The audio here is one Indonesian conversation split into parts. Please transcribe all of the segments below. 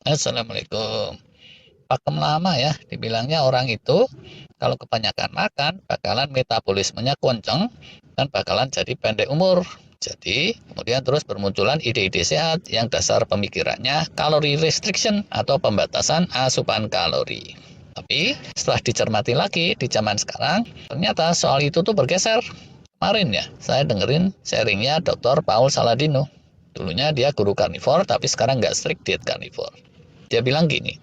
Assalamualaikum. Pakem lama ya, dibilangnya orang itu kalau kebanyakan makan bakalan metabolismenya kenceng dan bakalan jadi pendek umur. Jadi, kemudian terus bermunculan ide-ide sehat yang dasar pemikirannya kalori restriction atau pembatasan asupan kalori. Tapi setelah dicermati lagi di zaman sekarang, ternyata soal itu tuh bergeser. Kemarin ya, saya dengerin sharingnya Dr. Paul Saladino. Dulunya dia guru karnivor, tapi sekarang nggak strict diet karnivor. Dia bilang gini,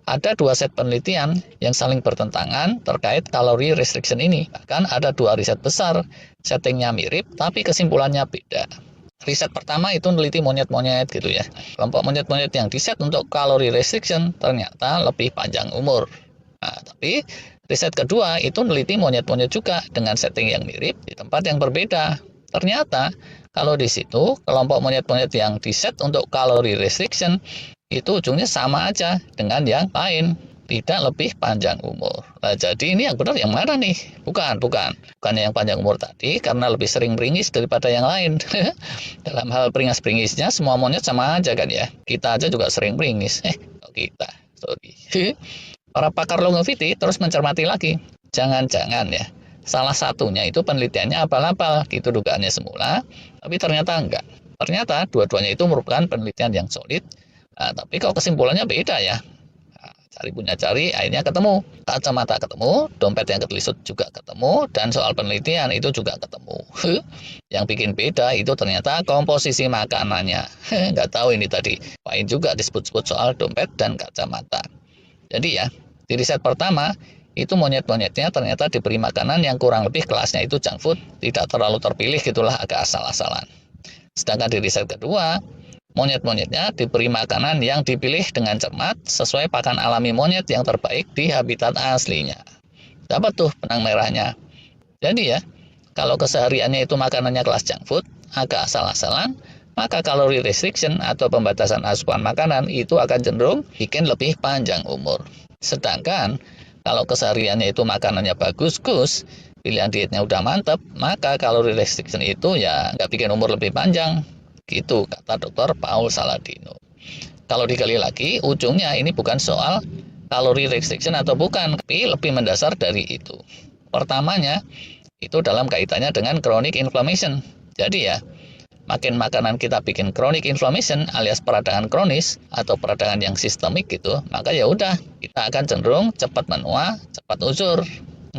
ada dua set penelitian yang saling bertentangan terkait kalori restriction ini. Bahkan ada dua riset besar, settingnya mirip tapi kesimpulannya beda. Riset pertama itu neliti monyet-monyet gitu ya. Kelompok monyet-monyet yang diset untuk kalori restriction ternyata lebih panjang umur. Nah, tapi riset kedua itu neliti monyet-monyet juga dengan setting yang mirip di tempat yang berbeda. Ternyata kalau di situ kelompok monyet-monyet yang diset untuk kalori restriction itu ujungnya sama aja dengan yang lain, tidak lebih panjang umur. Nah, jadi ini yang benar yang mana nih? Bukan yang panjang umur tadi karena lebih sering beringis daripada yang lain. Dalam hal beringas-beringisnya semua monyet sama aja kan ya. Kita aja juga sering beringis. Kita, sorry. Para pakar longevity terus mencermati lagi. Jangan-jangan ya, salah satunya itu penelitiannya abal-abal, gitu dugaannya semula, tapi ternyata enggak. Ternyata dua-duanya itu merupakan penelitian yang solid, tapi kok kesimpulannya beda ya. Cari punya cari, akhirnya ketemu. Kacamata ketemu, dompet yang ketelisut juga ketemu, dan soal penelitian itu juga ketemu. Yang bikin beda itu ternyata komposisi makanannya. Nggak tahu ini tadi, paling juga disebut-sebut soal dompet dan kacamata. Jadi ya, di riset pertama, itu monyet-monyetnya ternyata diberi makanan yang kurang lebih kelasnya itu junk food, tidak terlalu terpilih gitulah, agak asal-asalan. Sedangkan di riset kedua, monyet-monyetnya diberi makanan yang dipilih dengan cermat sesuai pakan alami monyet yang terbaik di habitat aslinya. Dapat tuh benang merahnya. Jadi ya, kalau kesehariannya itu makanannya kelas junk food, agak asal-asalan, maka kalori restriction atau pembatasan asupan makanan itu akan cenderung bikin lebih panjang umur. Sedangkan kalau kesehariannya itu makanannya bagus, Gus, pilihan dietnya udah mantep, maka kalori restriction itu ya nggak bikin umur lebih panjang. Gitu kata Dr. Paul Saladino. Kalau digali lagi, ujungnya ini bukan soal kalori restriction atau bukan, tapi lebih mendasar dari itu. Pertamanya, itu dalam kaitannya dengan chronic inflammation. Jadi ya, makin makanan kita bikin chronic inflammation alias peradangan kronis atau peradangan yang sistemik gitu, maka ya udah kita akan cenderung cepat menua, cepat uzur.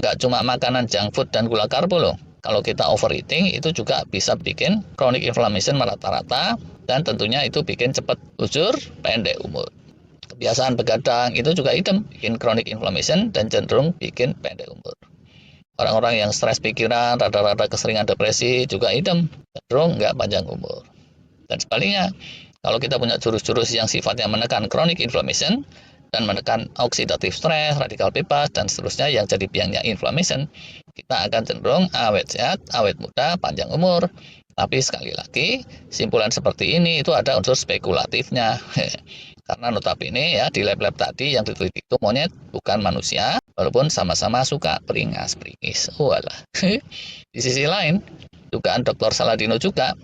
Nggak cuma makanan junk food dan gula karbo loh. Kalau kita overeating itu juga bisa bikin chronic inflammation merata-rata dan tentunya itu bikin cepat uzur, pendek umur. Kebiasaan begadang itu juga idem, bikin chronic inflammation dan cenderung bikin pendek umur. Orang-orang yang stres pikiran, rada-rada keseringan depresi juga idem, cenderung nggak panjang umur. Dan sebaliknya, kalau kita punya jurus-jurus yang sifatnya menekan chronic inflammation dan menekan oxidative stress, radikal bebas, dan seterusnya yang jadi biangnya inflammation, kita akan cenderung awet sehat, awet muda, panjang umur. Tapi sekali lagi, simpulan seperti ini itu ada unsur spekulatifnya. Karena notabene ya di lab-lab tadi yang diteliti itu monyet bukan manusia, walaupun sama-sama suka beringas-beringis. Walah. Di sisi lain, dugaan Dr. Saladino juga,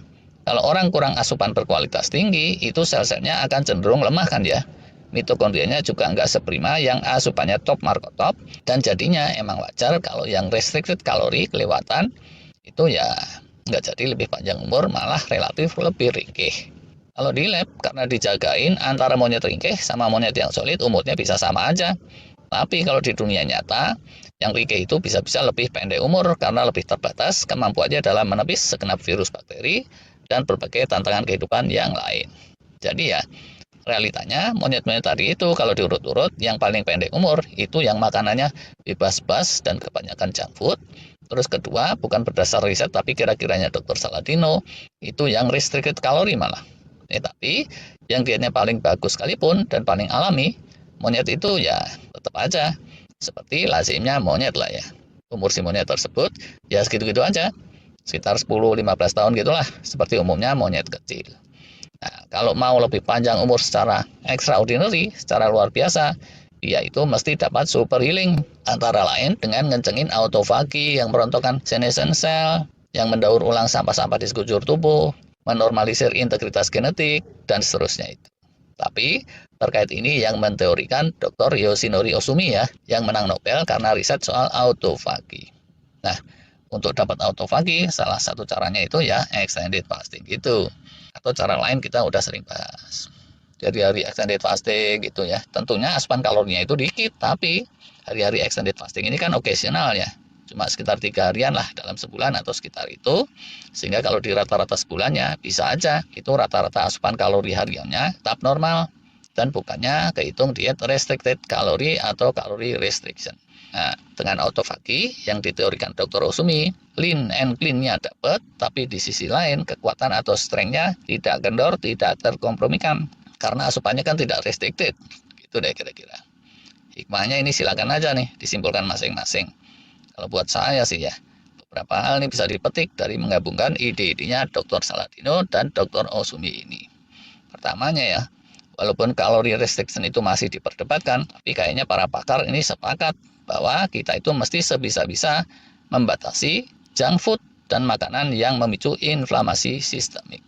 kalau orang kurang asupan berkualitas tinggi, itu sel-selnya akan cenderung lemah kan ya. Mitokondrianya juga nggak seprima yang asupannya top marko top, dan jadinya emang wajar kalau yang restricted kalori kelewatan, itu ya nggak jadi lebih panjang umur, malah relatif lebih ringkih. Kalau di lab, karena dijagain antara monyet ringkih sama monyet yang solid, umurnya bisa sama aja. Tapi kalau di dunia nyata, yang ringkih itu bisa-bisa lebih pendek umur karena lebih terbatas kemampuannya dalam menepis segenap virus bakteri dan berbagai tantangan kehidupan yang lain. Jadi ya, realitanya monyet-monyet tadi itu kalau diurut-urut, yang paling pendek umur itu yang makanannya bebas-bas dan kebanyakan junk food. Terus kedua, bukan berdasar riset tapi kira-kiranya Dr. Saladino, itu yang restricted kalori malah. Tapi yang dietnya paling bagus sekalipun dan paling alami, monyet itu ya tetap aja seperti lazimnya monyet lah ya. Umur si monyet tersebut ya segitu-gitu aja, sekitar 10-15 tahun gitulah, seperti umumnya monyet kecil. Nah, kalau mau lebih panjang umur secara extraordinary, secara luar biasa, dia itu mesti dapat super healing, antara lain dengan ngencengin autofagi yang merontokkan senescent cell, yang mendaur ulang sampah-sampah di sekujur tubuh, menormalisir integritas genetik, dan seterusnya itu. Tapi terkait ini yang menteorikan Dr. Yoshinori Ohsumi ya, yang menang Nobel karena riset soal autofagi. Nah, untuk dapat autofagi, salah satu caranya itu ya extended fasting gitu. Atau cara lain kita udah sering bahas. Jadi hari extended fasting gitu ya. Tentunya asupan kalorinya itu dikit, tapi hari-hari extended fasting ini kan occasional ya. Cuma sekitar 3 harian lah dalam sebulan atau sekitar itu. Sehingga kalau di rata-rata sebulannya bisa aja itu rata-rata asupan kalori hariannya tetap normal dan bukannya kehitung diet restricted kalori atau kalori restriction. Nah, dengan autofagi yang diteorikan Dr. Ohsumi, lean and clean-nya dapat, tapi di sisi lain kekuatan atau strength-nya tidak kendor, tidak terkompromikan karena asupannya kan tidak restricted. Gitu deh kira-kira. Hikmahnya ini silakan aja nih disimpulkan masing-masing. Kalau buat saya sih ya, beberapa hal ini bisa dipetik dari menggabungkan ide-idenya Dr. Saladino dan Dr. Ohsumi ini. Pertamanya ya, walaupun kalori restriction itu masih diperdebatkan, tapi kayaknya para pakar ini sepakat bahwa kita itu mesti sebisa-bisa membatasi junk food dan makanan yang memicu inflamasi sistemik.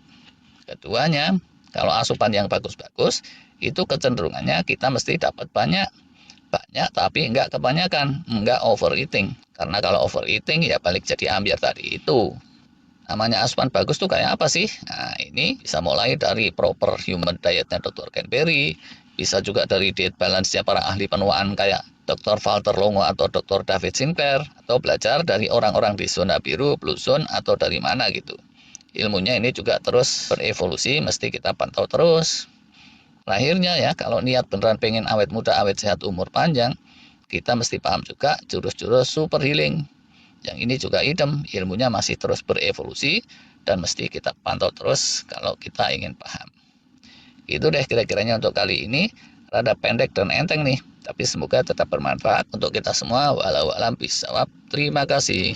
Keduanya, kalau asupan yang bagus-bagus, itu kecenderungannya kita mesti dapat banyak tapi enggak kebanyakan, enggak overeating. Karena kalau overeating ya balik jadi ambiar tadi itu. Namanya asupan bagus tuh kayak apa sih? Nah, ini bisa mulai dari proper human dietnya Dr. Ken Berry, bisa juga dari diet balance-nya para ahli penuaan kayak Dr. Walter Longo atau Dr. David Sinclair, atau belajar dari orang-orang di zona biru, blue zone, atau dari mana gitu. Ilmunya ini juga terus berevolusi, mesti kita pantau terus. Akhirnya ya, kalau niat beneran pengen awet muda, awet sehat, umur panjang, kita mesti paham juga jurus-jurus super healing. Yang ini juga idem, ilmunya masih terus berevolusi dan mesti kita pantau terus kalau kita ingin paham. Itu deh kira-kiranya untuk kali ini, rada pendek dan enteng nih, tapi semoga tetap bermanfaat untuk kita semua. Walau alam bisawab. Terima kasih.